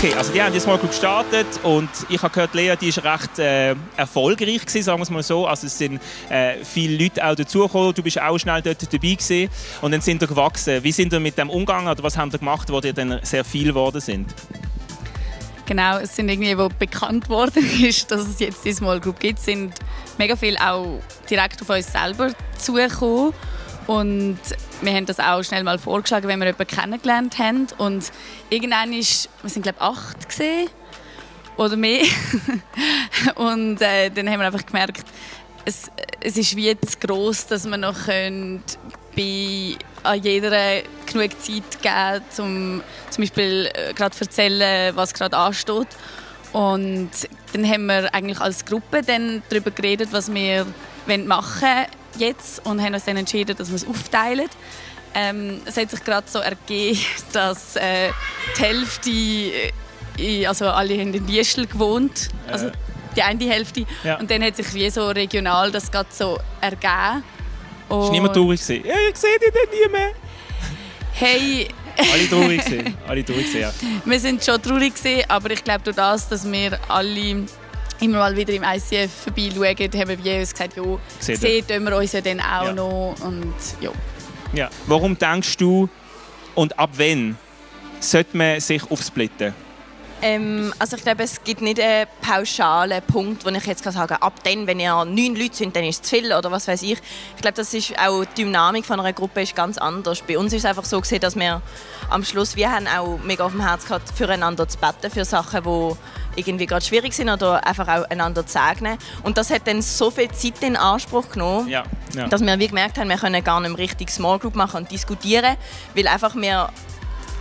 Okay, also die haben die Small Group gestartet und ich habe gehört, Lea, die ist recht erfolgreich gewesen, sagen wir es mal so. Also es sind viele Leute auch dazugekommen, du bist auch schnell dort dabei gewesen und dann sind ihr gewachsen. Wie sind ihr mit dem umgegangen oder was habt ihr gemacht, wo ihr dann sehr viel geworden sind? Genau, es sind irgendwie, wo bekannt worden ist, dass es jetzt die Small Group gibt, sind mega viel auch direkt auf uns selber zugekommen. Und wir haben das auch schnell mal vorgeschlagen, wenn wir jemanden kennengelernt haben. Und irgendwann ist, wir sind glaube ich 8 gesehen oder mehr. Und dann haben wir einfach gemerkt, es ist wie zu gross, dass wir noch an jeder genug Zeit geben, zum Beispiel gerade erzählen, was gerade ansteht. Und dann haben wir eigentlich als Gruppe dann darüber geredet, was wir machen wollen jetzt und haben uns dann entschieden, dass wir es aufteilen. Es hat sich gerade so ergeben, dass die Hälfte, also alle haben in Liestel gewohnt, also die eine Hälfte. Ja. Und dann hat sich wie so regional das gerade so ergeben. Und ist niemand traurig gewesen? Ja, ich sehe dich dann nie mehr. Hey. Alle traurig gewesen. Alle traurig gewesen, ja. Wir sind schon traurig gewesen, aber ich glaube durch das, dass wir alle immer mal wieder im ICF vorbeischauen, haben wir uns gesagt, ja, sehen wir uns ja dann auch noch. Und, ja. Ja. Warum denkst du und ab wann sollte man sich aufsplitten? Also ich glaube, es gibt nicht einen pauschalen Punkt, wo ich jetzt sagen kann, ab dann, wenn ihr 9 Leute sind, dann ist es zu viel oder was weiß ich. Ich glaube, das ist auch die Dynamik von einer Gruppe ist ganz anders. Bei uns ist es einfach so gewesen, dass wir am Schluss, wir haben auch mega auf dem Herz gehabt, füreinander zu beten, für Sachen, die irgendwie gerade schwierig sind oder einfach auch einander zu segnen. Und das hat dann so viel Zeit in Anspruch genommen, dass wir wie gemerkt haben, wir können gar nicht mehr richtig Small Group machen und diskutieren, weil wir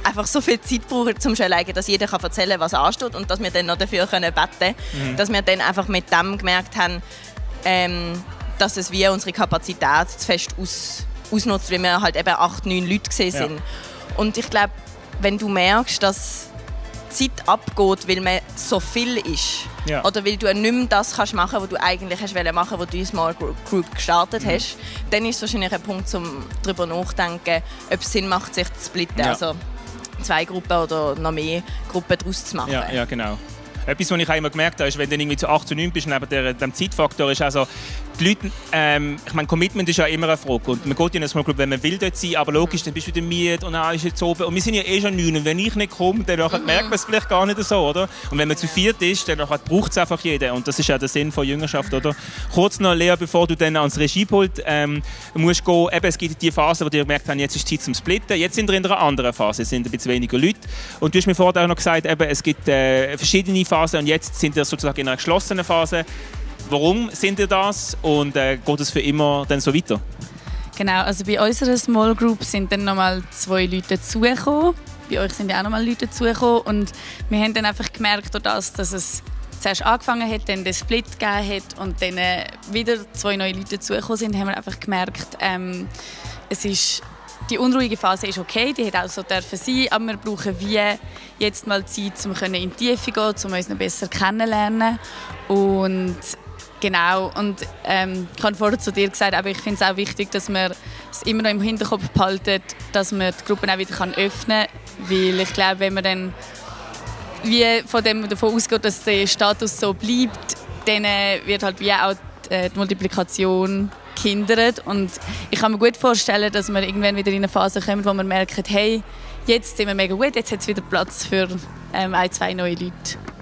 einfach so viel Zeit brauchen, um schon alleine, dass jeder erzählen kann, was ansteht und dass wir dann noch dafür beten können. Dass wir dann einfach mit dem gemerkt haben, dass es wie unsere Kapazität zu fest ausnutzt, weil wir halt eben 8, 9 Leute gesehen sind. Ja. Und ich glaube, wenn du merkst, dass die Zeit abgeht, weil man so viel ist, oder weil du nicht mehr das kannst machen, was du eigentlich machen wolltest, wo du die Small Group gestartet hast, dann ist es wahrscheinlich ein Punkt, um darüber nachzudenken, ob es Sinn macht, sich zu splitten. Ja. Also 2 Gruppen oder noch mehr Gruppen daraus zu machen. Ja, genau. Etwas, was ich auch immer gemerkt habe, ist, wenn du irgendwie zu 8 zu 9 bist, neben dem Zeitfaktor, ist also, die Leute, ich meine, Commitment ist ja immer eine Frage. Und man geht in eine Small Group, wenn man will dort sein, aber logisch, dann bist du wieder müde und ist jetzt oben. Und wir sind ja eh schon 9 und wenn ich nicht komme, dann merkt man es vielleicht gar nicht so, oder? Und wenn man zu 4 ist, dann braucht es einfach jeder. Und das ist ja der Sinn von Jüngerschaft, oder? Kurz noch, Lea, bevor du dann ans Regiepult musst gehen, eben, es gibt die Phase, wo ihr gemerkt habt, jetzt ist Zeit zum Splitten. Jetzt sind wir in einer anderen Phase, es sind ein bisschen weniger Leute. Und du hast mir vorher auch noch gesagt, eben, es gibt verschiedene Phasen und jetzt sind wir sozusagen in einer geschlossenen Phase. Warum sind ihr das und geht es für immer dann so weiter? Genau, also bei unserer Small Group sind dann nochmal 2 Leute dazugekommen. Bei euch sind ja auch nochmal Leute dazugekommen. Und wir haben dann einfach gemerkt, dass es zuerst angefangen hat, dann den Split gegeben hat und dann wieder 2 neue Leute dazugekommen sind, haben wir einfach gemerkt, die unruhige Phase ist okay, die hätte auch so dürfen sein, aber wir brauchen wie jetzt mal Zeit, um in die Tiefe zu gehen, um uns noch besser kennenzulernen. Und genau, und ich habe vorher zu dir gesagt, aber ich finde es auch wichtig, dass man es immer noch im Hinterkopf behalten, dass man die Gruppen auch wieder öffnen kann, weil ich glaube, wenn man dann wie davon ausgeht, dass der Status so bleibt, dann wird halt wie auch die Multiplikation gehindert. Und ich kann mir gut vorstellen, dass wir irgendwann wieder in eine Phase kommen, wo wir merken, hey, jetzt sind wir mega gut, jetzt hat es wieder Platz für 1, 2 neue Leute.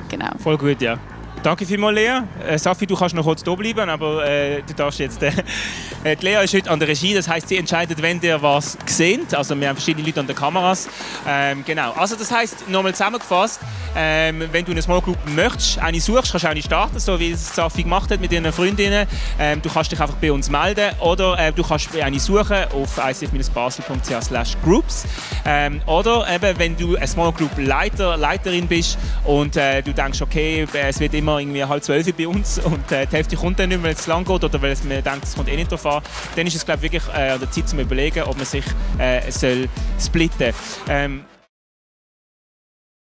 Genau. Voll gut, ja. Danke vielmals, Lea. Safi, du kannst noch kurz hier bleiben, aber du darfst jetzt... Die Lea ist heute an der Regie, das heisst, sie entscheidet, wenn ihr was seht. Also wir haben verschiedene Leute an den Kameras. Genau. Also das heisst, nochmal zusammengefasst, wenn du eine Small Group möchtest, eine suchst, kannst du eine starten, so wie es Safi gemacht hat mit ihren Freundinnen. Du kannst dich einfach bei uns melden oder du kannst eine suchen auf icf-basel.ch/groups. Oder eben, wenn du eine Small Group Leiterin bist und du denkst, okay, es wird immer irgendwie 11:30 bei uns und die Hälfte kommt dann nicht, weil es zu lang geht oder weil man denkt, es kommt eh nicht drauf an, dann ist es, glaube ich, wirklich an der Zeit zu überlegen, ob man sich soll splitten soll.